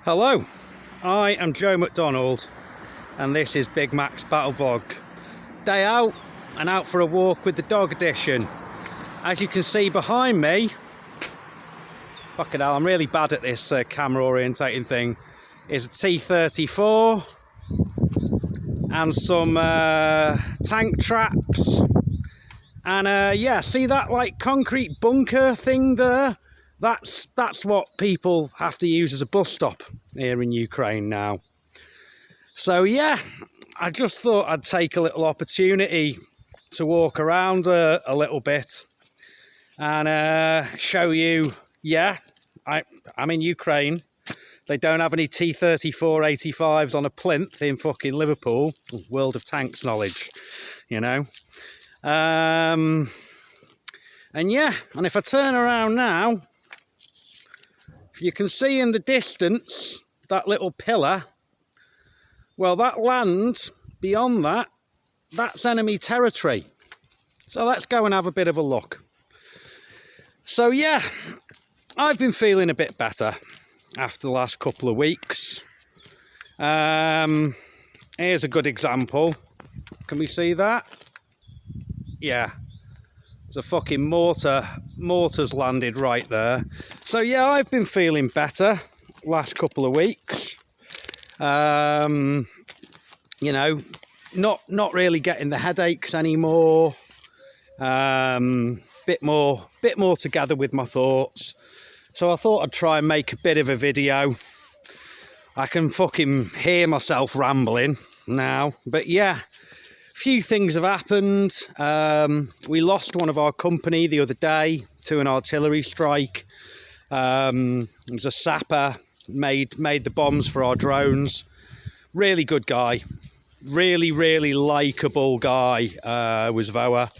Hello, I am Joe McDonald and this is Big Mac's Battle Vlog. Day out and out for a walk with the dog edition. As you can see behind me, fucking hell, I'm really bad at this camera orientating thing, is a T-34 and some tank traps. And yeah, see that like concrete bunker thing there? That's what people have to use as a bus stop here in Ukraine now. So yeah, I just thought I'd take a little opportunity to walk around a little bit and show you, yeah, I'm in Ukraine. They don't have any T-34 85s on a plinth in fucking Liverpool. World of Tanks knowledge, you know. And yeah, and if I turn around now, if you can see in the distance, that little pillar, well, that land beyond that, that's enemy territory. So let's go and have a bit of a look. So yeah, I've been feeling a bit better after the last couple of weeks. Here's a good example. Can we see that? Yeah. The fucking mortar's landed right there. So yeah, I've been feeling better last couple of weeks. You know, not really getting the headaches anymore. Bit more together with my thoughts. So I thought I'd try and make a bit of a video. I can fucking hear myself rambling now, but yeah. Few things have happened. We lost one of our company the other day to an artillery strike. It was a sapper, made the bombs for our drones. Really good guy, really likeable guy. Was Voa.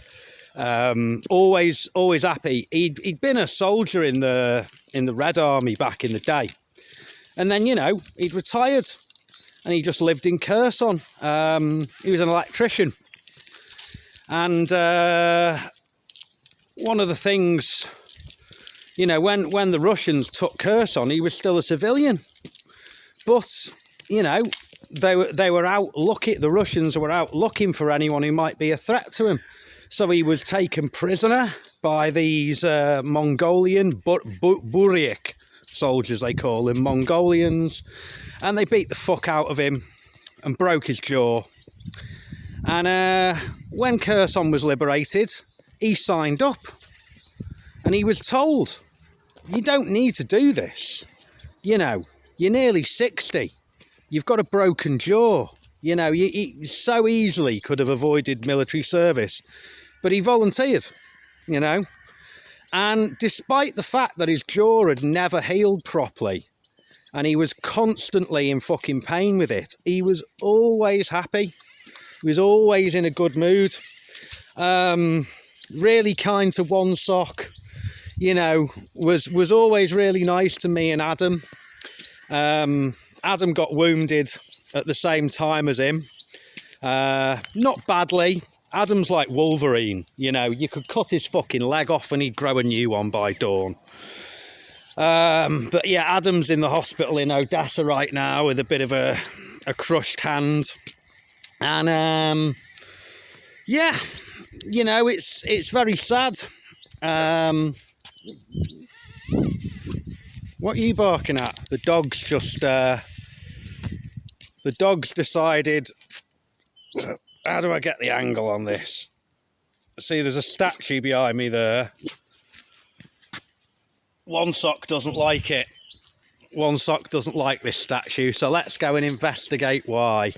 Always happy. He'd been a soldier in the Red Army back in the day, and then, you know, he'd retired. And he just lived in Kherson. He was an electrician. And one of the things, you know, when the Russians took Kherson, he was still a civilian. But, you know, they were out looking, the Russians were out looking for anyone who might be a threat to him. So he was taken prisoner by these Mongolian Buryat soldiers, they call them, Mongolians. And they beat the fuck out of him and broke his jaw. And when Kherson was liberated, he signed up. And he was told, you don't need to do this. You know, you're nearly 60. You've got a broken jaw. You know, you so easily could have avoided military service. But he volunteered, you know. And despite the fact that his jaw had never healed properly, and he was constantly in fucking pain with it, he was always happy. He was always in a good mood. Really kind to one sock. You know, was always really nice to me and Adam. Adam got wounded at the same time as him. Not badly. Adam's like Wolverine. You know, you could cut his fucking leg off and he'd grow a new one by dawn. But yeah, Adam's in the hospital in Odessa right now with a bit of a crushed hand. And yeah, you know, it's very sad. What are you barking at? The dog's decided, how do I get the angle on this? See, there's a statue behind me there. One sock doesn't like it. One sock doesn't like this statue, so let's go and investigate why.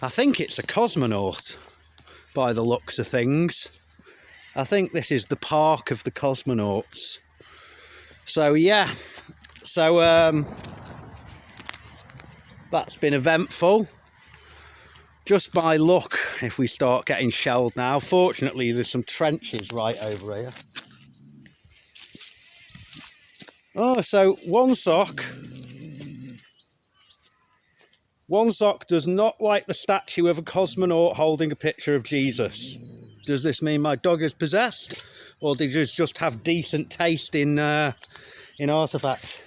I think it's a cosmonaut, by the looks of things. I think this is the park of the cosmonauts. So yeah, so that's been eventful. Just by luck, if we start getting shelled now. Fortunately, there's some trenches right over here. Oh, so one sock does not like the statue of a cosmonaut holding a picture of Jesus. Does this mean my dog is possessed? Or did you just have decent taste in artefacts?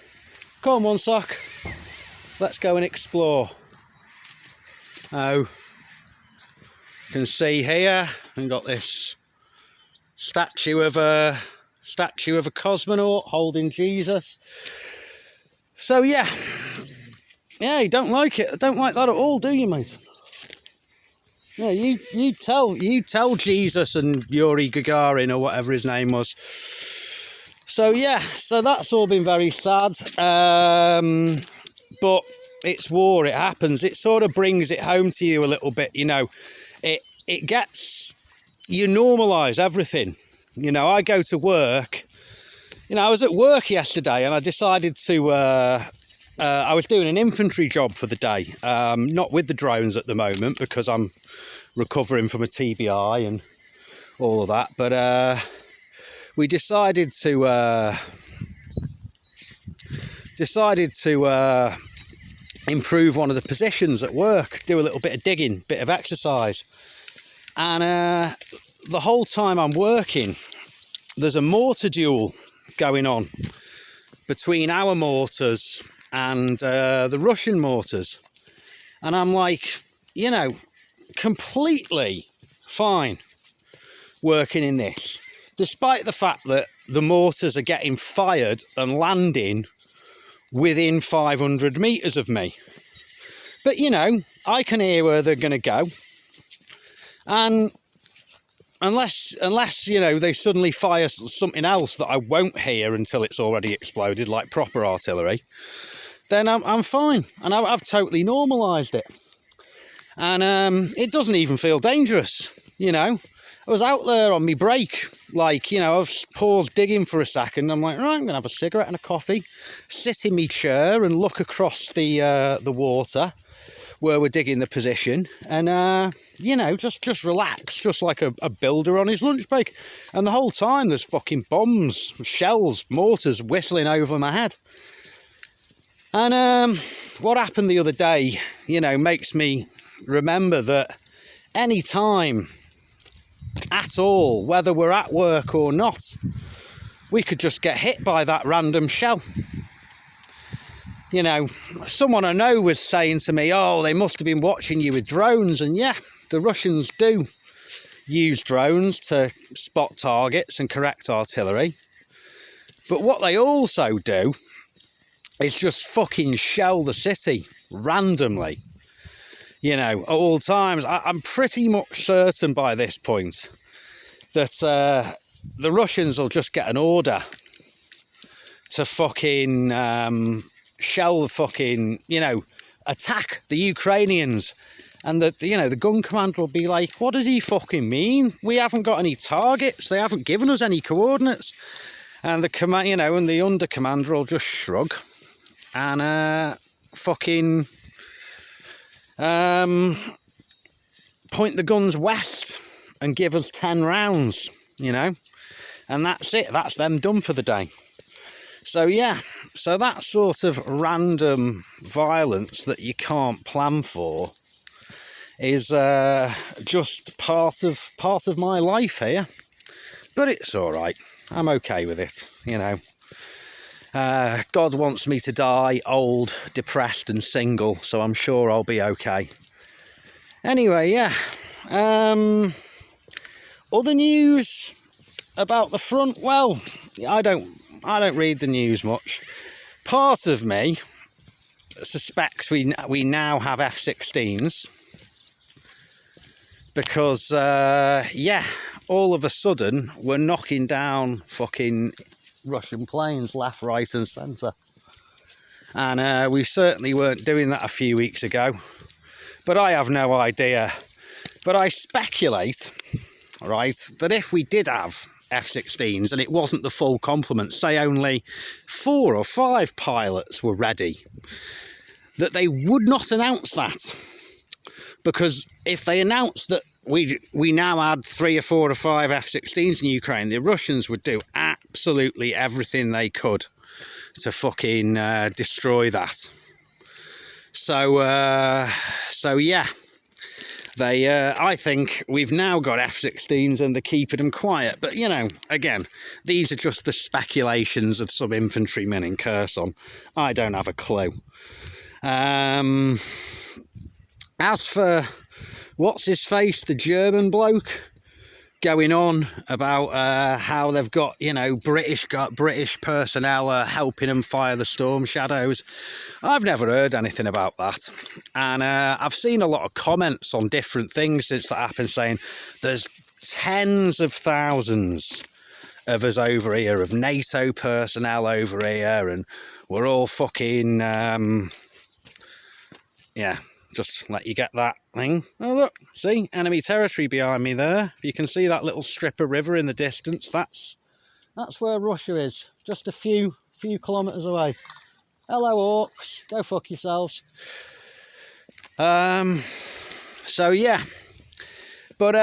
Come on, one sock. let's go and explore. Oh, you can see here we've got this statue of a cosmonaut holding Jesus. So yeah, you don't like it. I don't like that at all, do you, mate? Yeah, you tell Jesus and Yuri Gagarin or whatever his name was. So yeah, so that's all been very sad. But it's war, it happens. It sort of brings it home to you a little bit, you know. It gets, you normalise everything. You know, I go to work. You know, I was at work yesterday and I decided to, I was doing an infantry job for the day. Not with the drones at the moment because I'm recovering from a TBI and all of that. But we decided to improve one of the positions at work, do a little bit of digging, bit of exercise. And the whole time I'm working, there's a mortar duel going on between our mortars and the Russian mortars. And I'm like, you know, completely fine working in this, despite the fact that the mortars are getting fired and landing within 500 metres of me. But, you know, I can hear where they're going to go. And unless, you know, they suddenly fire something else that I won't hear until it's already exploded, like proper artillery, then I'm fine. And I've totally normalised it. And it doesn't even feel dangerous, you know. I was out there on my break, like, you know, I've paused digging for a second. I'm like, right, I'm going to have a cigarette and a coffee, sit in my chair and look across the water where we're digging the position and, you know, just relax, just like a builder on his lunch break. And the whole time there's fucking bombs, shells, mortars whistling over my head. And what happened the other day, you know, makes me remember that any time at all, whether we're at work or not, we could just get hit by that random shell. You know, someone I know was saying to me, oh, they must have been watching you with drones. And yeah, the Russians do use drones to spot targets and correct artillery. But what they also do is just fucking shell the city randomly. You know, at all times. I'm pretty much certain by this point that the Russians will just get an order to fucking shell the fucking, you know, attack the Ukrainians. And that, you know, the gun commander will be like, what does he fucking mean? We haven't got any targets. They haven't given us any coordinates. And the command, you know, and the under commander will just shrug and fucking point the guns west and give us 10 rounds, you know, and that's it. That's them done for the day. So yeah, so that sort of random violence that you can't plan for is just part of my life here. But it's all right. I'm okay with it, you know. God wants me to die old, depressed and single, so I'm sure I'll be okay. Anyway, yeah. Other news about the front? Well, I don't read the news much. Part of me suspects we now have F16s because, yeah, all of a sudden we're knocking down fucking Russian planes left, right and centre. And we certainly weren't doing that a few weeks ago. But I have no idea. But I speculate, right, that if we did have F16s and it wasn't the full complement, say only 4 or 5 pilots were ready, that they would not announce that. Because if they announced that we now had 3 or 4 or 5 F16s in Ukraine, the Russians would do absolutely everything they could to fucking destroy that. So yeah, I think we've now got F16s and they're keeping them quiet. But, you know, again, these are just the speculations of some infantrymen in Kherson. I don't have a clue. As for what's his face, the German bloke, going on about how they've got, you know, British personnel helping them fire the Storm Shadows. I've never heard anything about that, and I've seen a lot of comments on different things since that happened saying there's tens of thousands of us over here, of NATO personnel over here, and we're all fucking yeah, just let you get that thing. Oh look, see, enemy territory behind me there. If you can see that little strip of river in the distance, that's where Russia is, just a few kilometres away. Hello orcs, go fuck yourselves. So yeah, but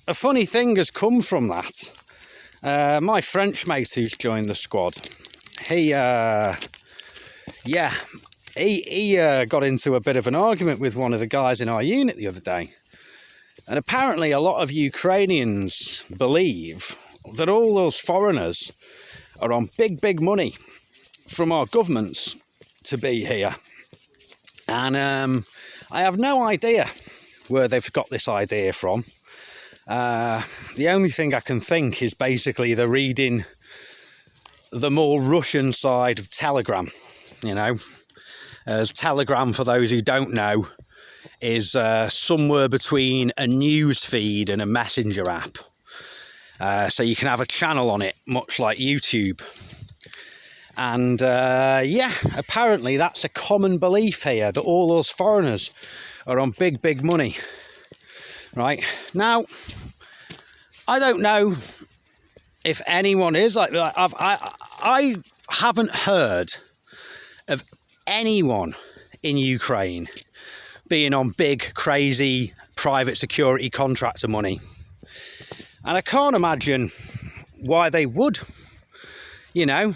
a funny thing has come from that. My French mate who's joined the squad, he got into a bit of an argument with one of the guys in our unit the other day. And apparently a lot of Ukrainians believe that all those foreigners are on big money from our governments to be here. And I have no idea where they've got this idea from. The only thing I can think is basically they're reading the more Russian side of Telegram, you know. As Telegram, for those who don't know, is somewhere between a news feed and a messenger app. So you can have a channel on it, much like YouTube. And yeah, apparently that's a common belief here, that all those foreigners are on big money. Right, now, I don't know if anyone is, like I haven't heard of anyone in Ukraine being on big, crazy, private security contractor money. And I can't imagine why they would, you know.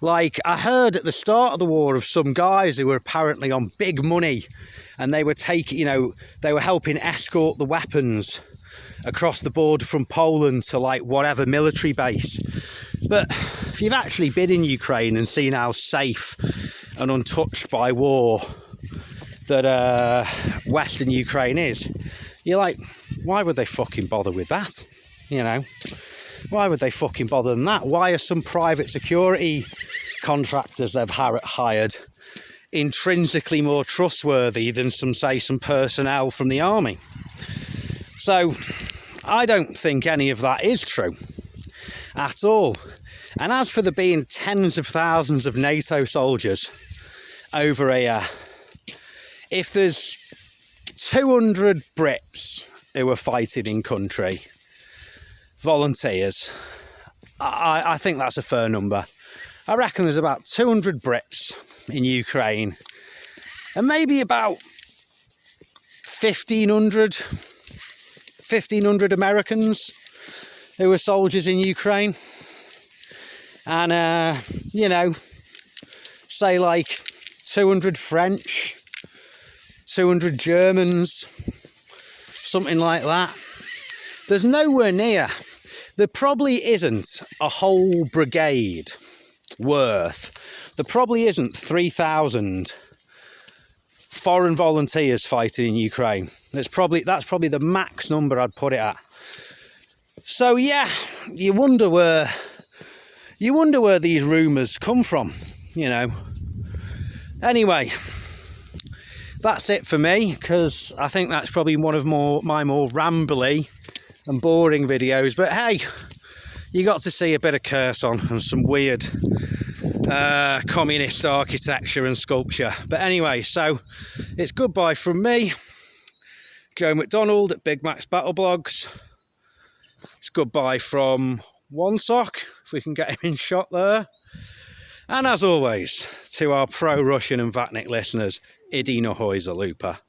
Like, I heard at the start of the war of some guys who were apparently on big money, and they were taking, you know, they were helping escort the weapons across the border from Poland to, like, whatever military base. But if you've actually been in Ukraine and seen how safe and untouched by war that Western Ukraine is, you're like, why would they fucking bother with that? You know, why would they fucking bother than that? Why are some private security contractors they've hired intrinsically more trustworthy than some personnel from the army? So I don't think any of that is true at all. And as for there being tens of thousands of NATO soldiers over here, if there's 200 Brits who are fighting in country, volunteers, I think that's a fair number. I reckon there's about 200 Brits in Ukraine, and maybe about 1,500 Americans who are soldiers in Ukraine. And, you know, say like 200 French, 200 Germans, something like that. There's nowhere near, there probably isn't a whole brigade worth, there probably isn't 3,000 foreign volunteers fighting in Ukraine. That's probably the max number I'd put it at. So yeah, you wonder where these rumours come from, you know. Anyway, that's it for me, because I think that's probably one of my more rambly and boring videos. But hey, you got to see a bit of Kherson and some weird communist architecture and sculpture. But anyway, so it's goodbye from me, Joe McDonald at Big Mac's Battle Blogs. It's goodbye from One Sock, if we can get him in shot there. And as always, to our pro-Russian and Vatnik listeners, Idi Nahoy Zalupa.